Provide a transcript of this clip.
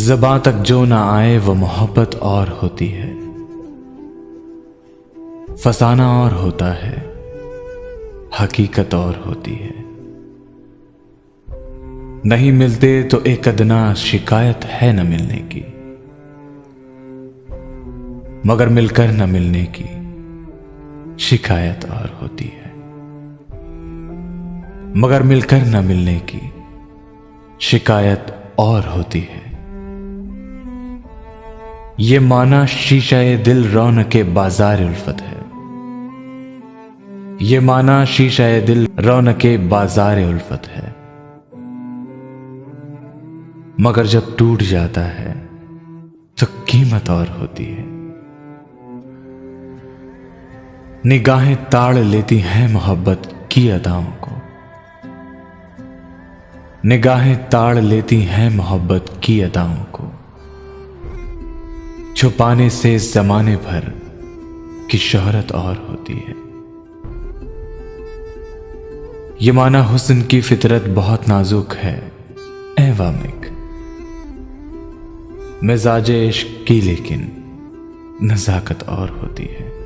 ज़बां तक जो ना आए वो मोहब्बत और होती है। फसाना और होता है, हकीकत और होती है। नहीं मिलते तो एक अदना शिकायत है न मिलने की, मगर मिलकर न मिलने की शिकायत और होती है। मगर मिलकर न मिलने की शिकायत और होती है। ये माना शीशाए दिल रौनके बाजार उल्फत है। ये माना शीशाए दिल रौनके बाजार उल्फत है। मगर जब टूट जाता है तो कीमत और होती है। निगाहें ताड़ लेती हैं मोहब्बत की अदाओं को। निगाहें ताड़ लेती हैं मोहब्बत की अदाओं को। छुपाने से जमाने भर की शोहरत और होती है। ये माना हुस्न की फितरत बहुत नाजुक है ए वामिक, मिजाज इश्क की लेकिन नजाकत और होती है।